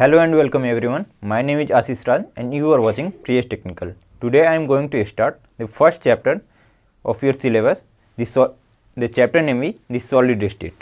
Hello and welcome everyone. My name is Ashish Raj and you are watching Priyesh Technical. Today I am going to start the first chapter of your syllabus. The chapter name is the solid state.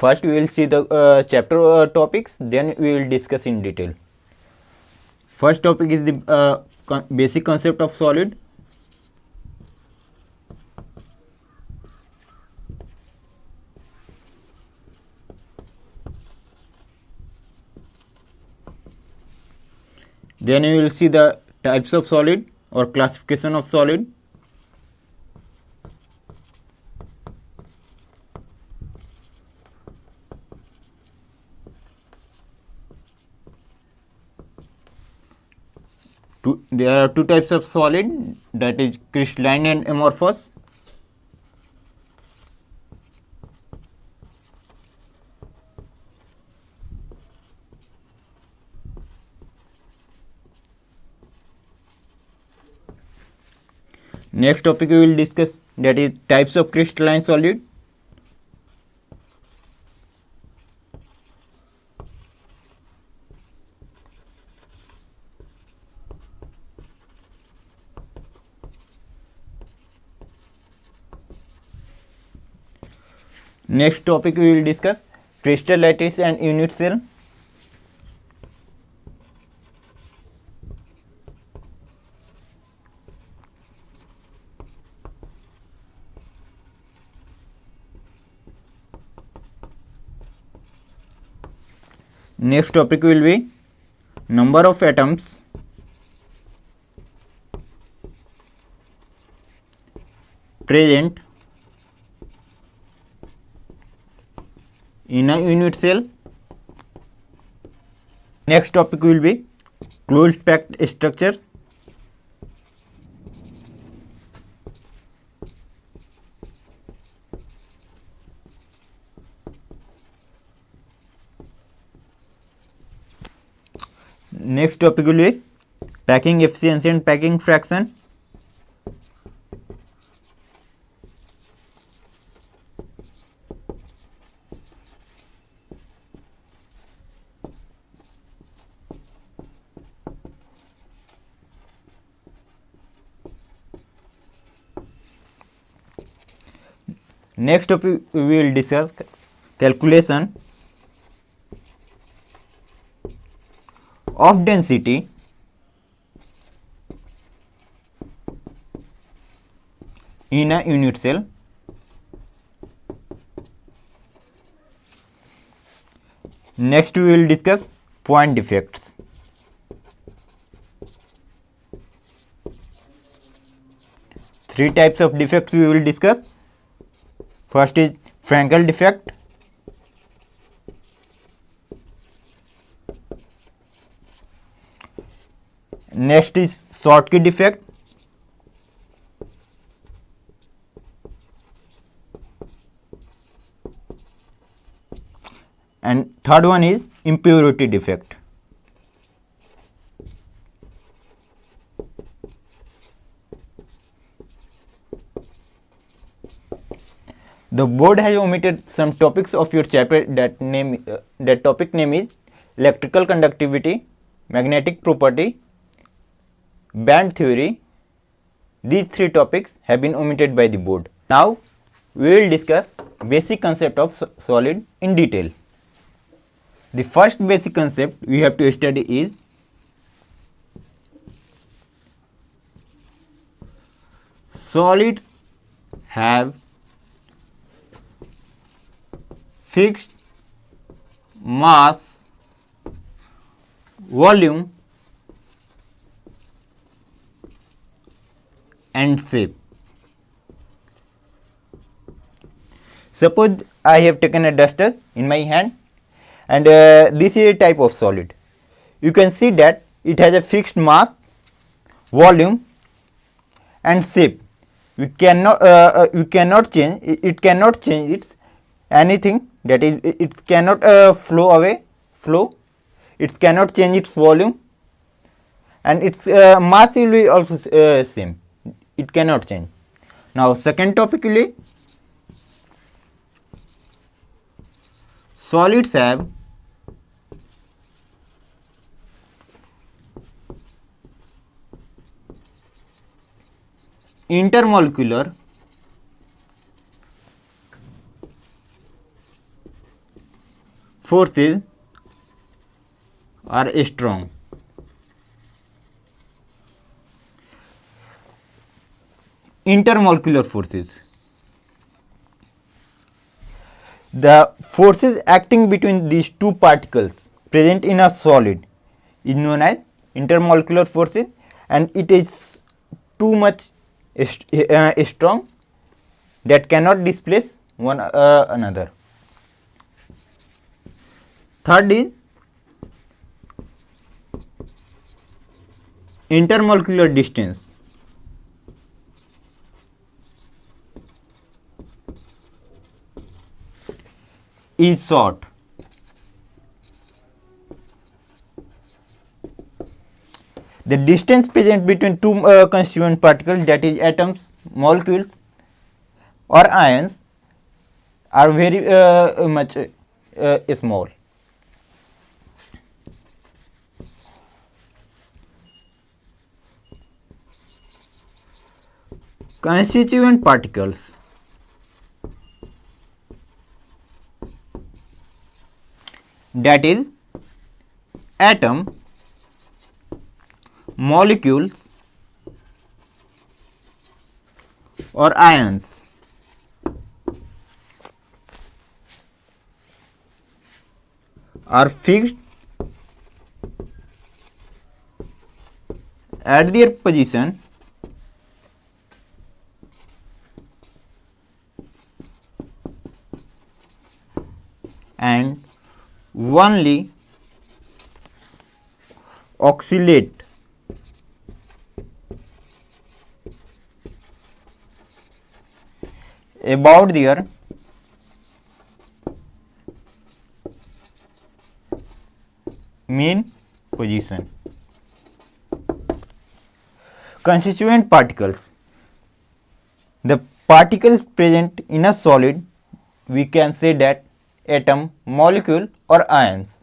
First we will see the chapter topics, then we will discuss in detail. First topic is the basic concept of solid. Then we will see the types of solid or classification of solid. There are two types of solid, that is crystalline and amorphous. Next topic we will discuss, that is types of crystalline solid. Next topic we will discuss crystal lattice and unit cell. Next topic will be number of atoms, present in a unit cell. Next topic will be closed packed structures. Next topic will be packing efficiency and packing fraction. Next topic we will discuss calculation of density in a unit cell. Next we will discuss point defects. Three types of defects we will discuss. First is Frankel defect, next is Schottky defect, and third one is impurity defect. The board has omitted some topics of your chapter. That topic name is electrical conductivity, magnetic property, band theory. These three topics have been omitted by the board. Now we will discuss basic concept of solid in detail. The first basic concept we have to study is solids have fixed mass, volume and shape. Suppose I have taken a duster in my hand and this is a type of solid. You can see that it has a fixed mass, volume and shape. You cannot change its anything, that is it cannot flow, it cannot change its volume, and its mass will be also same, it cannot change. Now second topic will be solids have intermolecular forces are strong. Intermolecular forces. The forces acting between these two particles present in a solid is known as intermolecular forces, and it is too much strong that cannot displace one another. Third is intermolecular distance. Is short. The distance present between two constituent particles, that is atoms, molecules or ions, are very much small. Constituent particles. That is atom, molecules or ions are fixed at their position and only oscillate about their mean position. Constituent particles. The particles present in a solid, we can say that atom, molecule or ions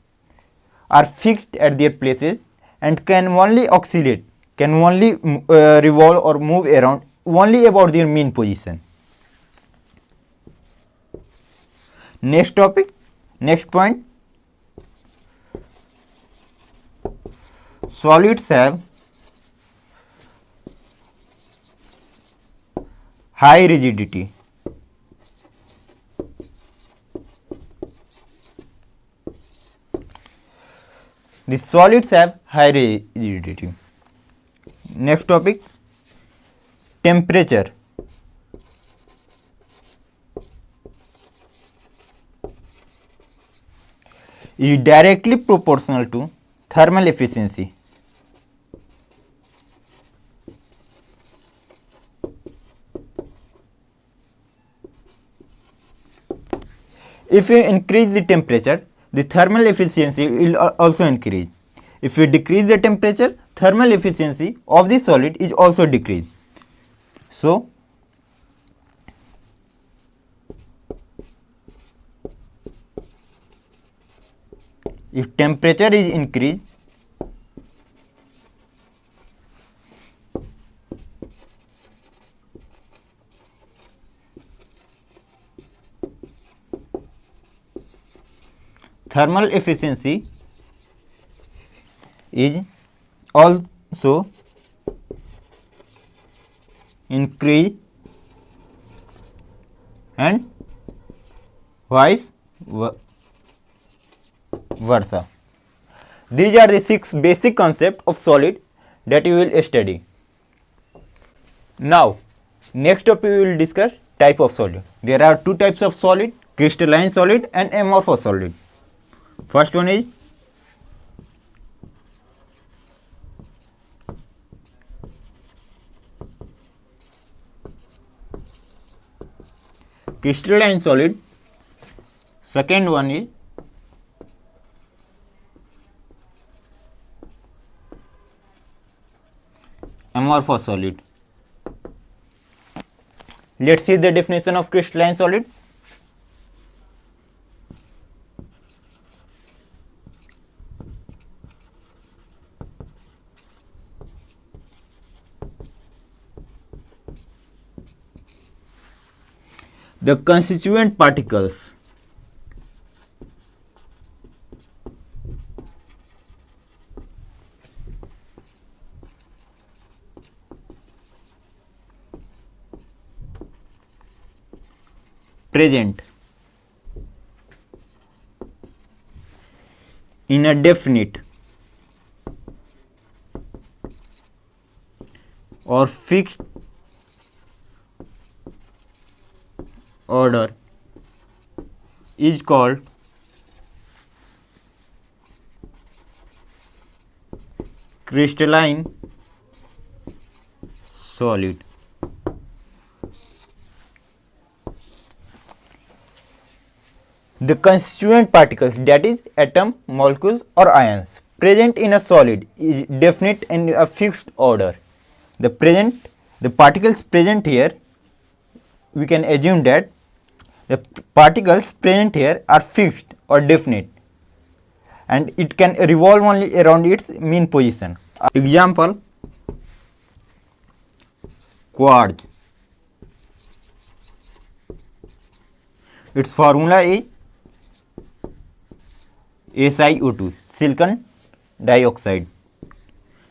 are fixed at their places and can only oscillate, can only revolve or move around only about their mean position. Next topic, next point. Solids have high rigidity. The solids have high rigidity. Next topic, temperature. Is directly proportional to thermal efficiency. If you increase the temperature, the thermal efficiency will also increase. If you decrease the temperature, thermal efficiency of the solid is also decreased. So, if temperature is increased, thermal efficiency is also increased and vice versa. These are the 6 basic concepts of solid that you will study. Now, next topic we will discuss type of solid. There are 2 types of solid: crystalline solid and amorphous solid. First one is crystalline solid. Second one is amorphous solid. Let's see the definition of crystalline solid. The constituent particles present in a definite or fixed order is called crystalline solid. The constituent particles, that is atom, molecules or ions, present in a solid is definite in a fixed order. The particles present here, we can assume that the particles present here are fixed or definite, and it can revolve only around its mean position. Example, quartz. Its formula is SiO2, silicon dioxide.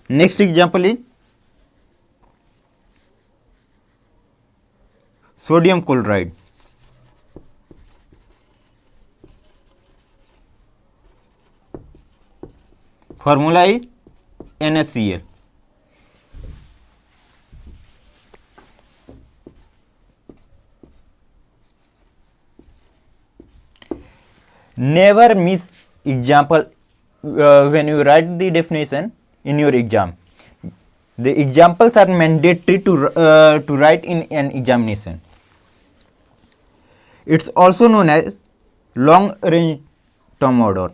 Next example is sodium chloride. Formula is NaCl. Never miss example when you write the definition in your exam. The examples are mandatory to write in an examination. It's also known as long range term order.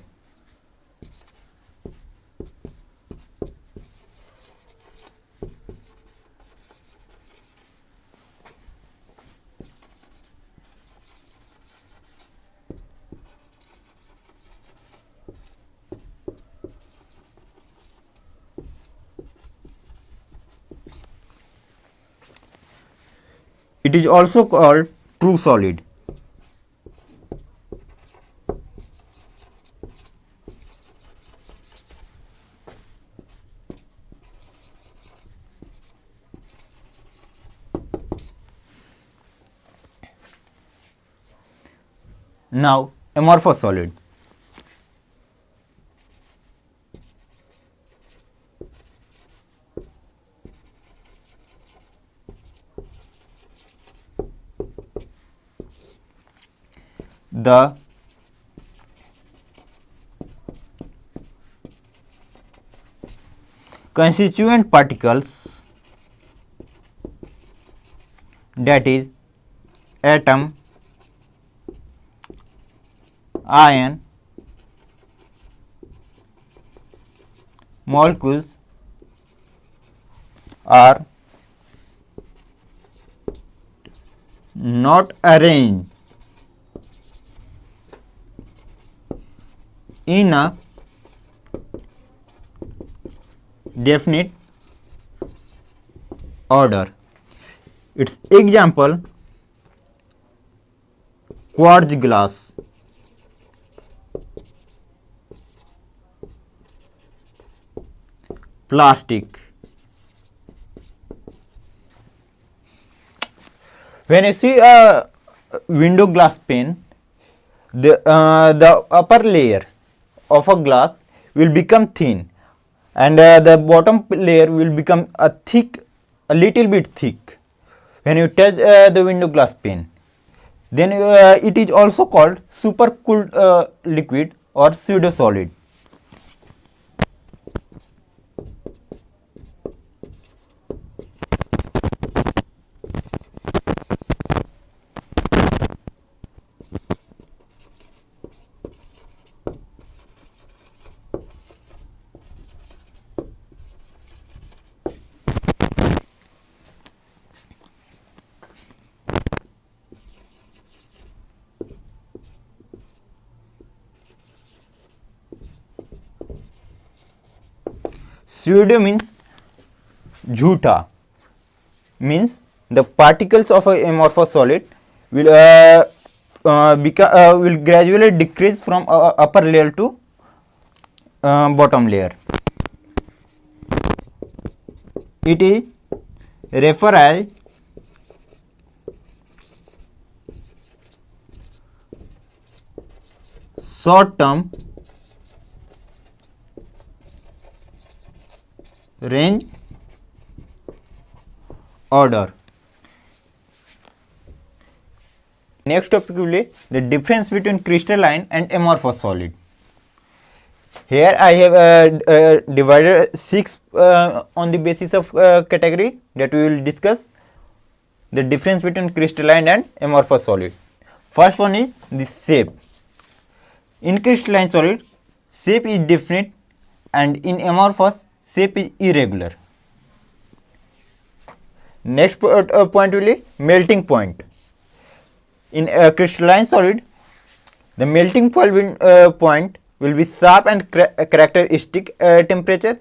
It is also called true solid. Now, amorphous solid. The constituent particles, that is atom, ion, molecules, are not arranged in a definite order. Its example, quartz glass, plastic. When you see a window glass pane, the upper layer of a glass will become thin, and the bottom layer will become a little bit thick when you touch the window glass pane. Then it is also called supercooled liquid or pseudo solid. Pseudo means jhuta, means the particles of a amorphous solid will will gradually decrease from upper layer to bottom layer. It is referred as short term range order. Next topic will be the difference between crystalline and amorphous solid. Here I have divided 6 on the basis of category that we will discuss the difference between crystalline and amorphous solid. First one is the shape. In crystalline solid, shape is definite, and in amorphous, shape is irregular. Next point will be melting point. In a crystalline solid, the melting point will be sharp and characteristic temperature,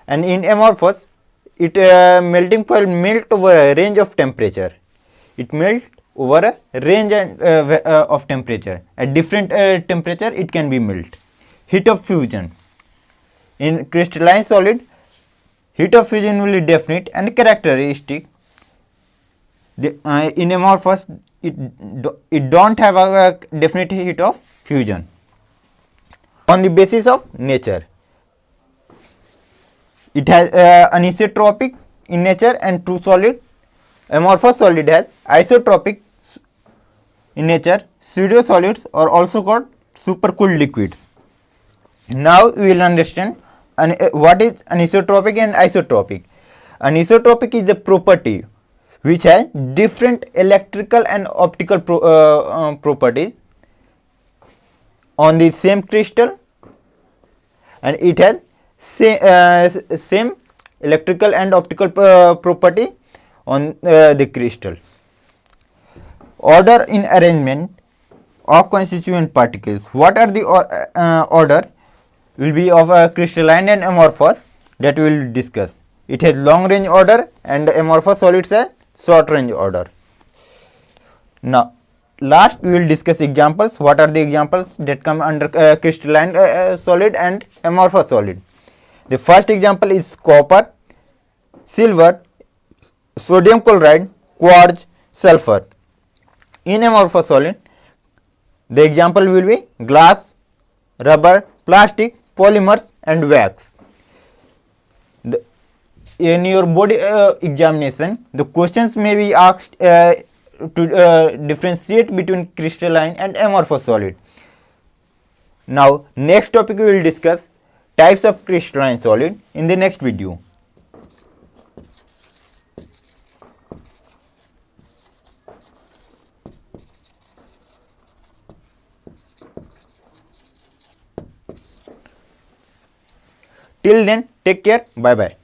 and in amorphous, it melting point melt over a range of temperature. It melt over a range of temperature. At different temperature, it can be melt. Heat of fusion. In crystalline solid, heat of fusion will be definite and characteristic. In amorphous, it don't have a definite heat of fusion. On the basis of nature, it has anisotropic in nature and true solid. Amorphous solid has isotropic in nature. Pseudo solids are also called supercooled liquids. Now we will understand what is anisotropic and isotropic. Anisotropic is the property which has different electrical and optical properties on the same crystal, and it has same electrical and optical property on the crystal. Order in arrangement of constituent particles. What are the order will be of crystalline and amorphous, that we will discuss. It has long range order, and amorphous solids has short range order. Now last we will discuss examples. What are the examples that come under crystalline solid and amorphous solid? The first example is copper, silver, sodium chloride, quartz, sulfur. In amorphous solid, the example will be glass, rubber, plastic, polymers and wax. In your board examination, the questions may be asked to differentiate between crystalline and amorphous solid. Now next topic we will discuss types of crystalline solid in the next video. Till then, take care. Bye bye.